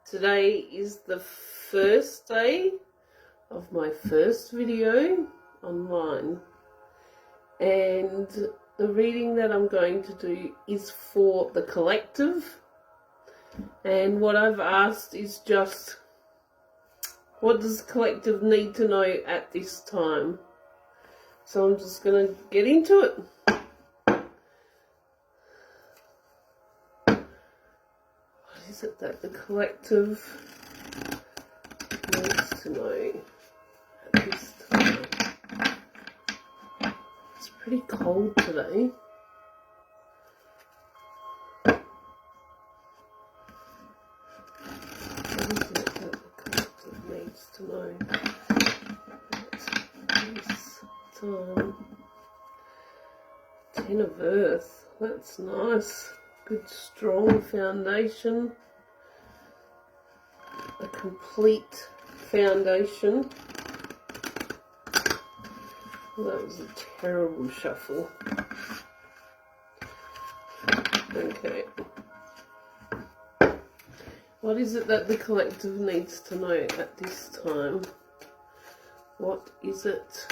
Today is the first day of my first video online, and the reading that I'm going to do is for the collective. And what I've asked is just, what does the collective need to know at this time? So I'm just going to get into it. What is it that the collective needs to know at this time? It's pretty cold today. What is it that the collective needs to know at this time? 10 of Earth. That's nice. Good strong foundation. A complete foundation. Well, that was a terrible shuffle. Okay. What is it that the collective needs to know at this time? What is it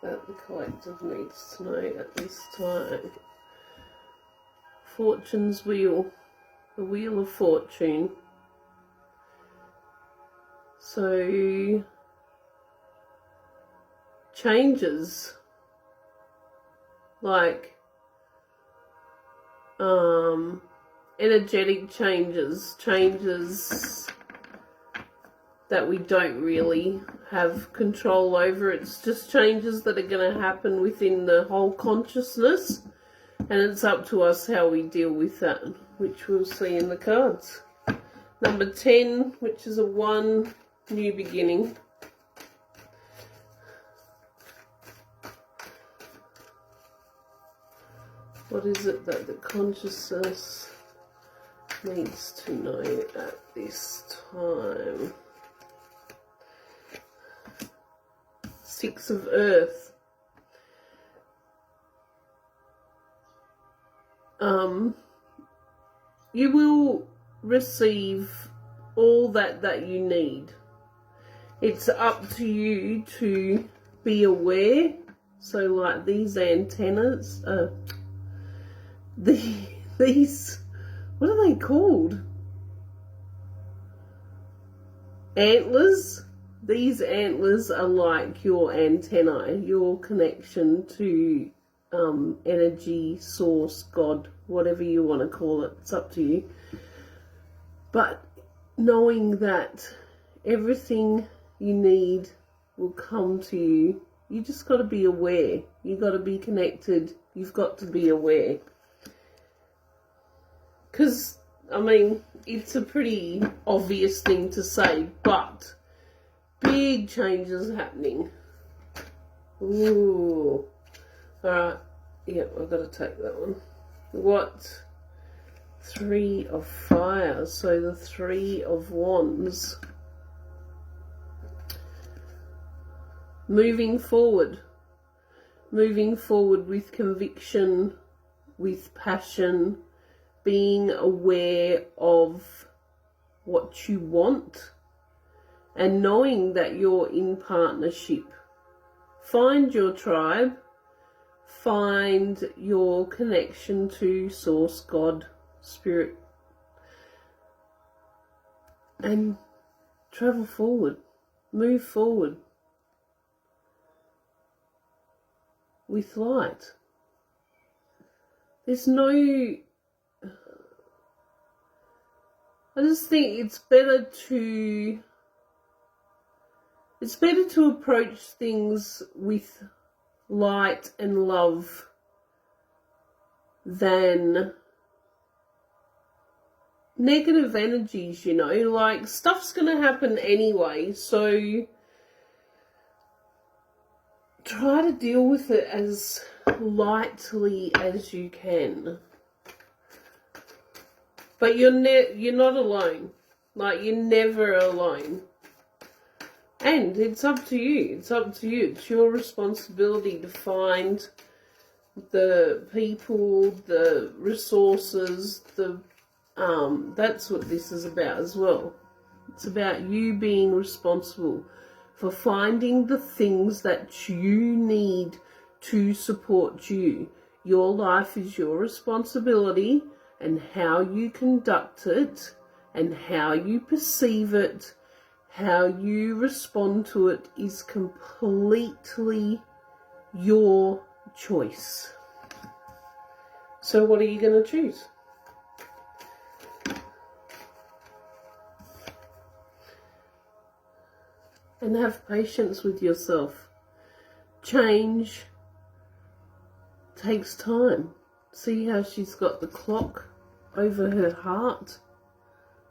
that the collective needs to know at this time? Fortune's wheel. The wheel of fortune. So, changes. Like, energetic changes. Changes that we don't really have control over. It's just changes that are going to happen within the whole consciousness. And it's up to us how we deal with that, which we'll see in the cards. Number 10, which is a 1, new beginning. What is it that the consciousness needs to know at this time? 6 of Earth. You will receive all that you need. It's up to you to be aware. So like these antennas, these, what are they called? Antlers. These antlers are like your antennae, your connection to energy, source, God, whatever you want to call it. It's up to you. But knowing that everything you need will come to you, you just got to be aware. You got to be connected. You've got to be aware. Because, I mean, it's a pretty obvious thing to say, but big changes happening. Ooh. Alright. Yep, I've got to take that one. What? 3 of Fire. So the 3 of Wands. Moving forward. Moving forward with conviction, with passion, being aware of what you want, and knowing that you're in partnership. Find your tribe. Find your connection to Source, God, Spirit, and travel forward. Move forward with light. There's no... I just think it's better to approach things with light and love than negative energies, you know. Like, stuff's gonna happen anyway, so try to deal with it as lightly as you can. But you're not alone. Like, you're never alone. And it's up to you. It's up to you. It's your responsibility to find the people, the resources, the That's what this is about as well. It's about you being responsible for finding the things that you need to support you. Your life is your responsibility, and how you conduct it and how you perceive it, how you respond to it is completely your choice. So what are you going to choose? And have patience with yourself. Change takes time. See how she's got the clock over her heart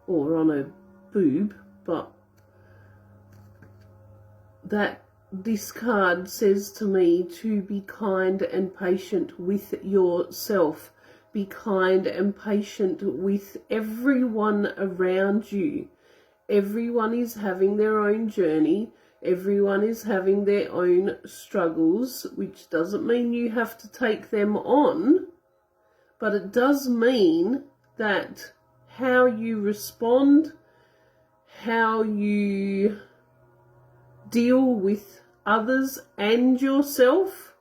or on her boob, but this card says to me to be kind and patient with yourself. Be kind and patient with everyone around you. Everyone is having their own journey. Everyone is having their own struggles, which doesn't mean you have to take them on, but it does mean that how you respond, how you deal with others and yourself,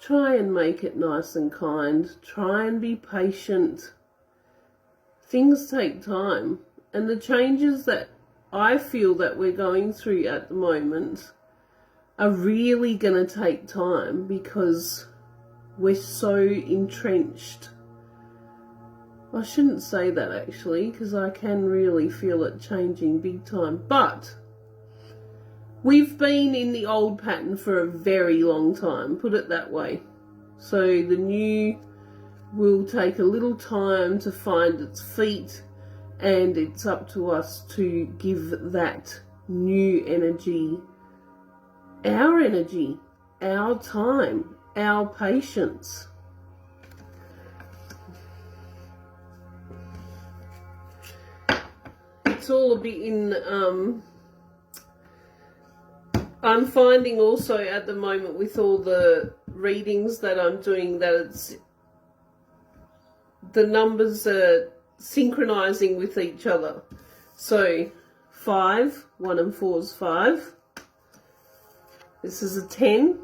try and make it nice and kind. Try and be patient. Things take time. And the changes that I feel that we're going through at the moment are really going to take time because we're so entrenched. I shouldn't say that actually, because I can really feel it changing big time. But we've been in the old pattern for a very long time, put it that way. So the new will take a little time to find its feet. And it's up to us to give that new energy, our time, our patience. It's all a bit in, I'm finding also at the moment with all the readings that I'm doing that it's, the numbers are synchronizing with each other. So 5, 1 and 4 is 5. This is a 10.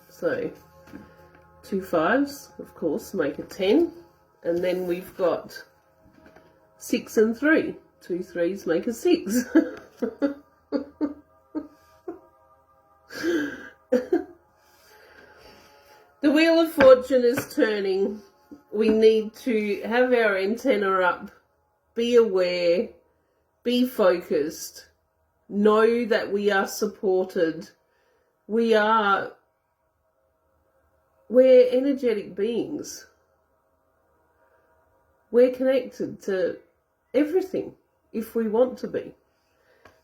So 2 5s, of course, make a 10. And then we've got 6 and 3. 2 3s make a 6. The Wheel of Fortune is turning. We need to have our antenna up, be aware, be focused, know that we are supported. We're energetic beings. We're connected to everything if we want to be.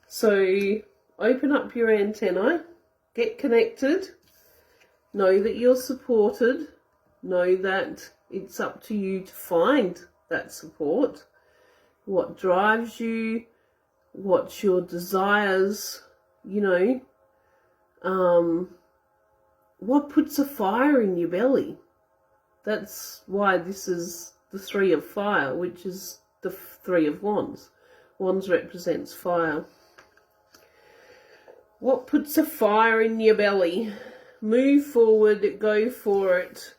So open up your antennae, get connected, know that you're supported, know that it's up to you to find that support. What drives you, what's your desires, what puts a fire in your belly. That's why this is the 3 of fire, which is the 3 of wands. Wands represents fire. What puts a fire in your belly? Move forward, go for it.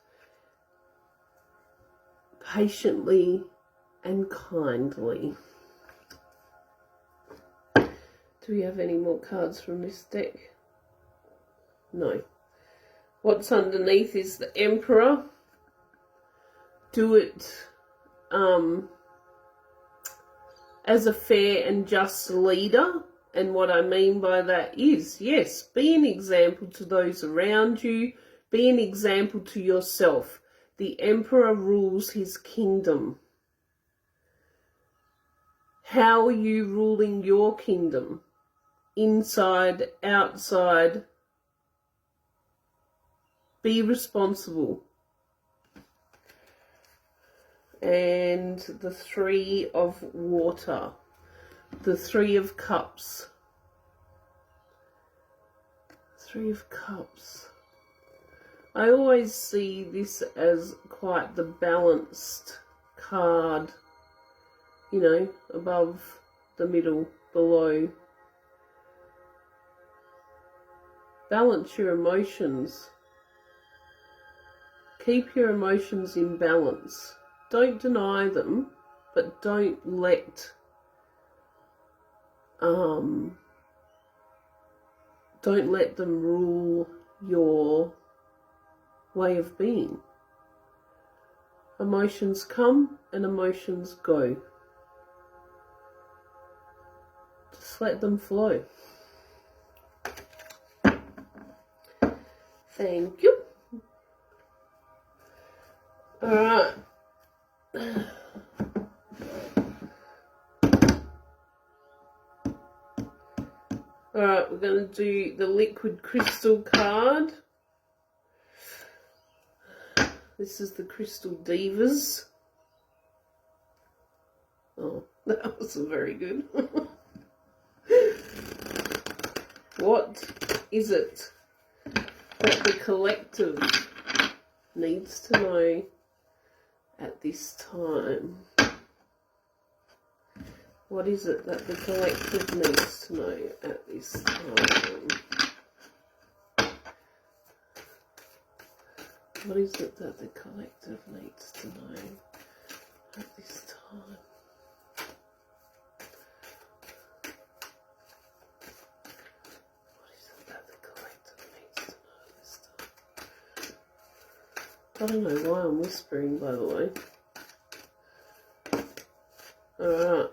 Patiently and kindly. Do we have any more cards from this deck? No. What's underneath is the Emperor. Do it as a fair and just leader. And what I mean by that is, yes, be an example to those around you. Be an example to yourself. The Emperor rules his kingdom. How are you ruling your kingdom? Inside, outside. Be responsible. And the 3 of water. The 3 of cups. 3 of cups. I always see this as quite the balanced card you know, above, the middle, below. Balance your emotions. Keep your emotions in balance. Don't deny them, but don't let them rule your way of being. Emotions come and emotions go. Just let them flow. Thank you. Alright. Alright, we're going to do the liquid crystal card. This is the Crystal Divas. Oh, that wasn't very good. What is it that the collective needs to know at this time? What is it that the collective needs to know at this time? What is it that the collective needs to know at this time? What is it that the collective needs to know at this time? I don't know why I'm whispering, by the way. Alright.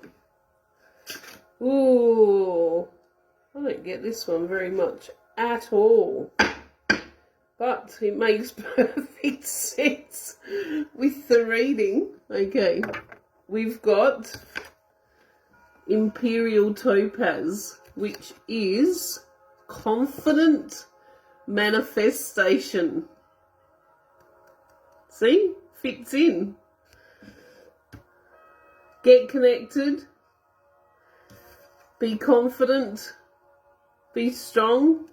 Ooh, I don't get this one very much at all. But it makes perfect sense with the reading. Okay, we've got Imperial Topaz, which is confident manifestation. See? Fits in. Get connected. Be confident. Be strong.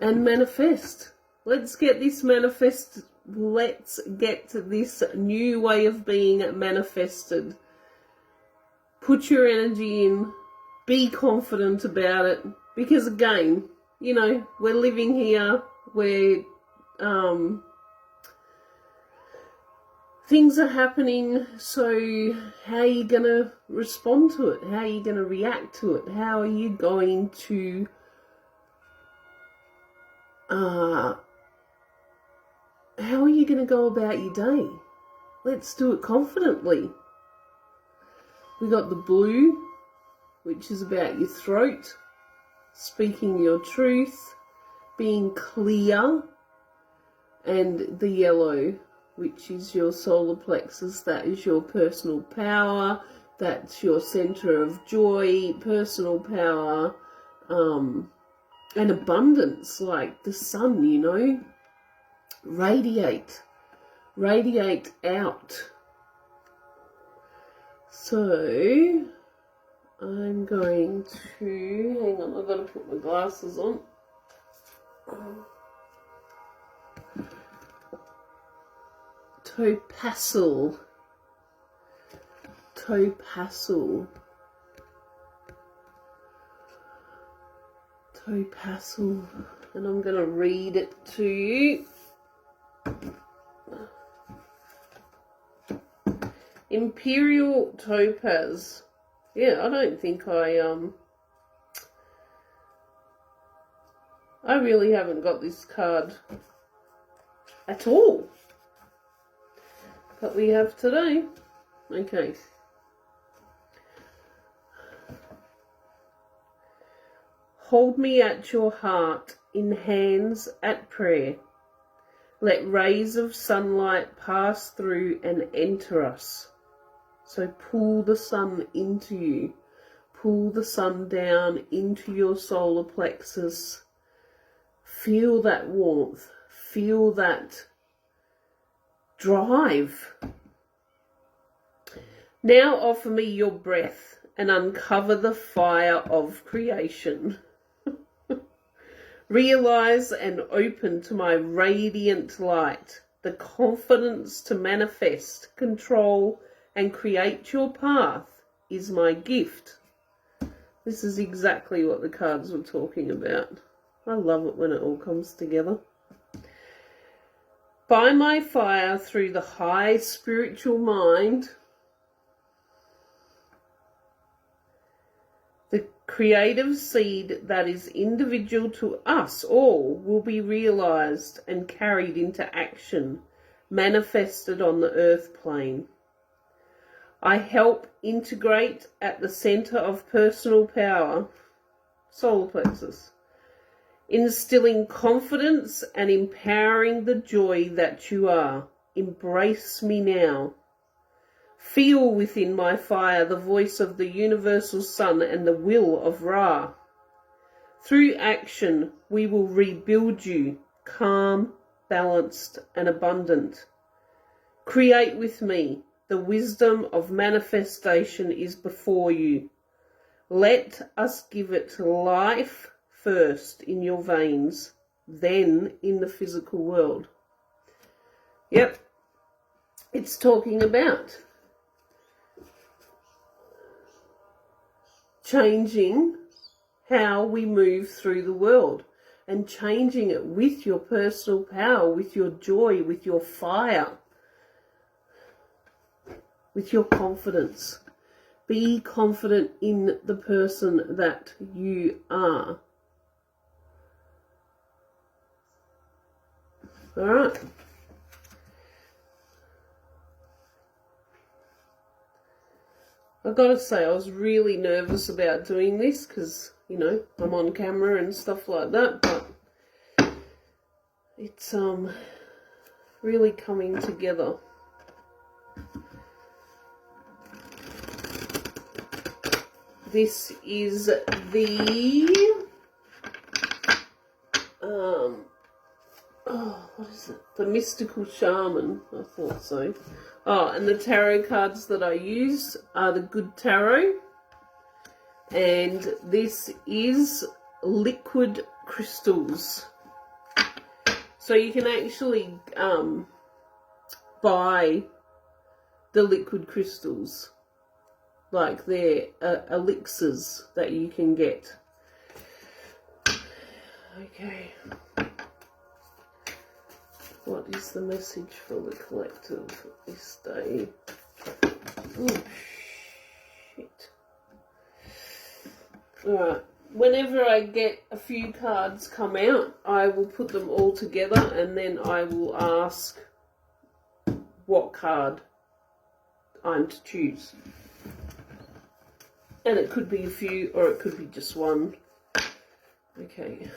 And manifest. Let's get this Let's get this new way of being manifested. Put your energy in. Be confident about it. Because again, you know, we're living here. We're things are happening. So how are you going to respond to it? How are you going to react to it? How are you going to how are you going to go about your day? Let's do it confidently. We got the blue, which is about your throat, speaking your truth, being clear, and the yellow, which is your solar plexus. That is your personal power. That's your center of joy, personal power, and abundance, like the sun, you know. Radiate out. So I'm going to, hang on, I've got to put my glasses on. Topazal. And I'm going to read it to you. Imperial Topaz. Yeah, I don't think I really haven't got this card at all. But we have today. Okay. Hold me at your heart, in hands at prayer. Let rays of sunlight pass through and enter us. So pull the sun into you. Pull the sun down into your solar plexus. Feel that warmth. Feel that drive. Now offer me your breath and uncover the fire of creation. Realize and open to my radiant light, the confidence to manifest, control, and create your path is my gift. This is exactly what the cards were talking about. I love it when it all comes together. By my fire through the high spiritual mind, the creative seed that is individual to us all will be realized and carried into action, manifested on the earth plane. I help integrate at the center of personal power, solar plexus, instilling confidence and empowering the joy that you are. Embrace me now. Feel within my fire the voice of the universal sun and the will of Ra. Through action, we will rebuild you, calm, balanced, and abundant. Create with me. The wisdom of manifestation is before you. Let us give it life first in your veins, then in the physical world. Yep, it's talking about changing how we move through the world and changing it with your personal power, with your joy, with your fire, with your confidence. Be confident in the person that you are. All right. I've got to say, I was really nervous about doing this because, you know, I'm on camera and stuff like that, but it's really coming together. This is the what is it? The Mystical Shaman. I thought so. Oh, and the tarot cards that I use are the Good Tarot. And this is Liquid Crystals. So you can actually buy the liquid crystals. Like they're elixirs that you can get. Okay. What is the message for the collective this day? Oh, shit. Alright. Whenever I get a few cards come out, I will put them all together and then I will ask what card I'm to choose. And it could be a few or it could be just one. Okay.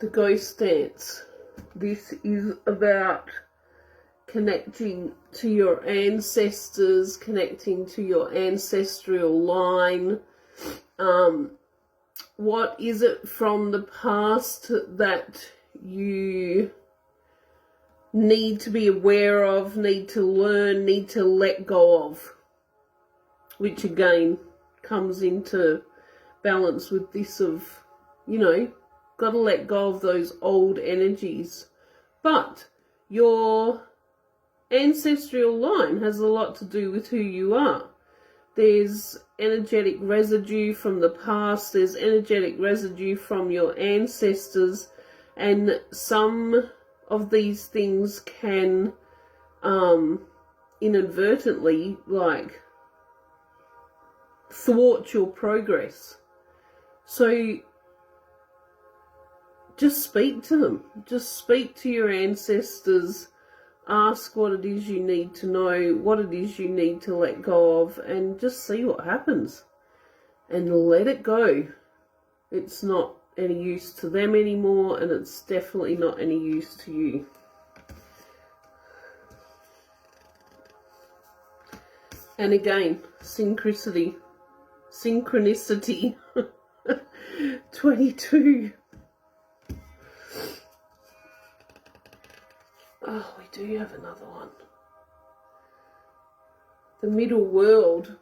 The Ghost Dance. This is about connecting to your ancestors, connecting to your ancestral line. What is it from the past that you need to be aware of, need to learn, need to let go of? Which again comes into balance with this of, you know, got to let go of those old energies. But your ancestral line has a lot to do with who you are. There's energetic residue from the past, there's energetic residue from your ancestors, and some of these things can inadvertently, like, thwart your progress. So just speak to them. Just speak to your ancestors. Ask what it is you need to know, what it is you need to let go of, and just see what happens. And let it go. It's not any use to them anymore, and it's definitely not any use to you. And again, synchronicity. 22. Oh, we do have another one. The Middle World.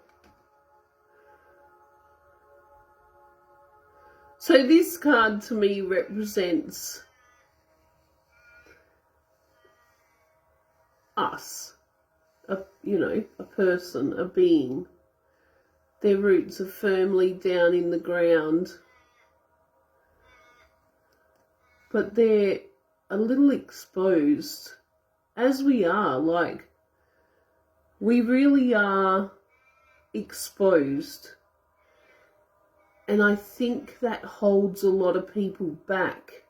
So this card to me represents us, a person, a being. Their roots are firmly down in the ground, but they're a little exposed, as we are. Like, we really are exposed, and I think that holds a lot of people back.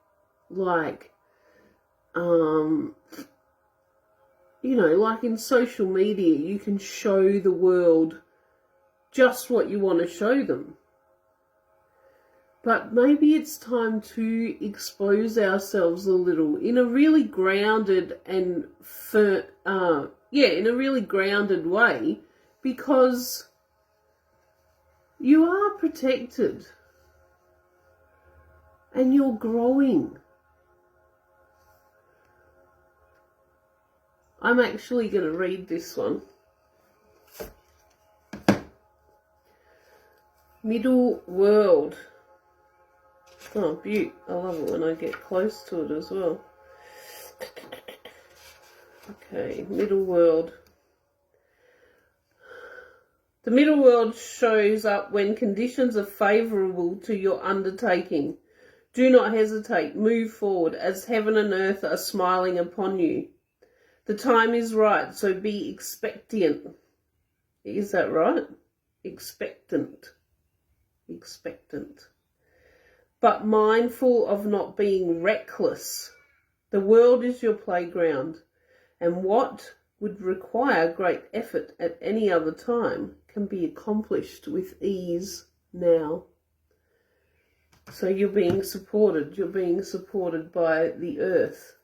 Like, like in social media, you can show the world just what you want to show them. But maybe it's time to expose ourselves a little in a really grounded and in a really grounded way, because you are protected and you're growing. I'm actually going to read this one. Middle world. Oh, beaut. I love it when I get close to it as well. Okay, middle world. The middle world shows up when conditions are favourable to your undertaking. Do not hesitate. Move forward, as heaven and earth are smiling upon you. The time is right, so be expectant. Is that right? Expectant. But mindful of not being reckless. The world is your playground, and what would require great effort at any other time can be accomplished with ease now. So you're being supported. You're being supported by the earth.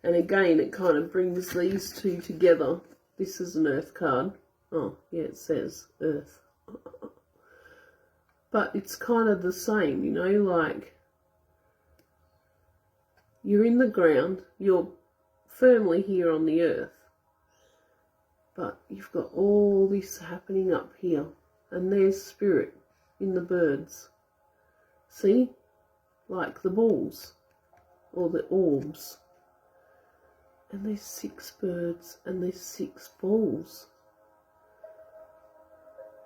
And again, it kind of brings these two together. This is an earth card. Oh, yeah, it says earth. But it's kind of the same, like you're in the ground, you're firmly here on the earth, but you've got all this happening up here, and there's spirit in the birds. See? Like the balls, or the orbs. And there's 6 birds, and there's 6 balls.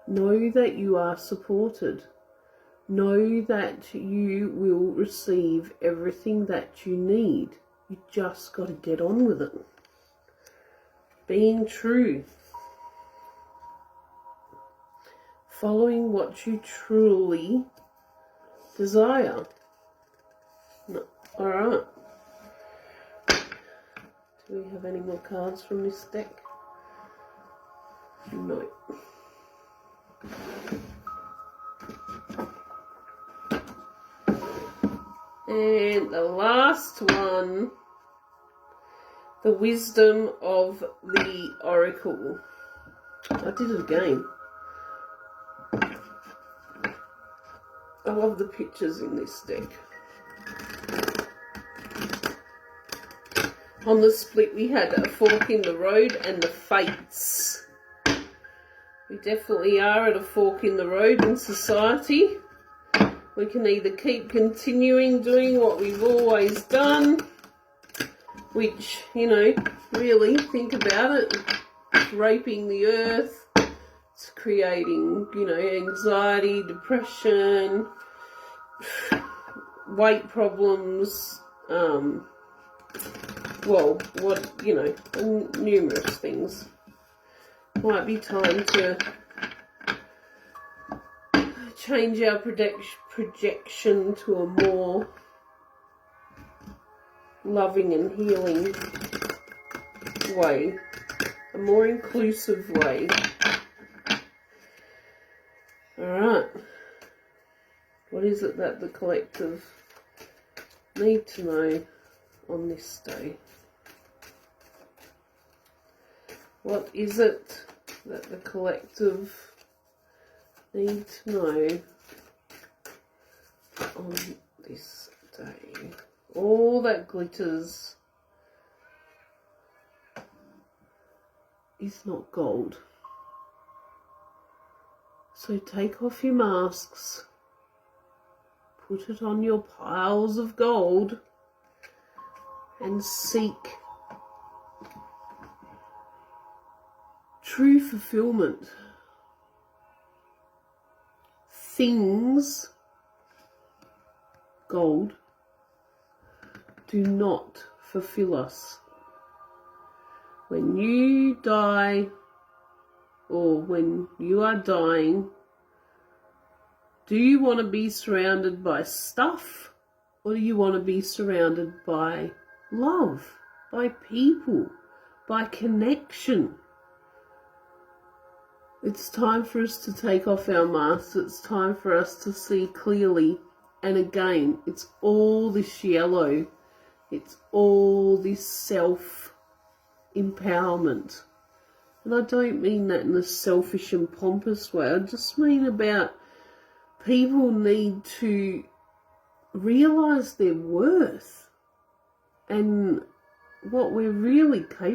Know that you are supported. Know that you will receive everything that you need. You just got to get on with it. Being true. Following what you truly desire. No. All right. Do we have any more cards from this deck? No. And the last one, the wisdom of the oracle. I did it again. I love the pictures in this deck. On the split, we had a fork in the road and the fates. We definitely are at a fork in the road in society. We can either keep continuing doing what we've always done, which, really think about it, it's raping the earth, it's creating, anxiety, depression, weight problems, numerous things. Might be time to change our projection to a more loving and healing way, a more inclusive way. Alright, what is it that the collective need to know on this day? What is it that the collective need to know on this day? All that glitters is not gold. So take off your masks, put it on your piles of gold, and seek true fulfillment. Things, gold, do not fulfill us. When you die, or when you are dying, do you want to be surrounded by stuff, or do you want to be surrounded by love, by people, by connection? It's time for us to take off our masks. It's time for us to see clearly. And again, it's all this yellow. It's all this self-empowerment. And I don't mean that in a selfish and pompous way. I just mean about people need to realise their worth and what we're really capable of.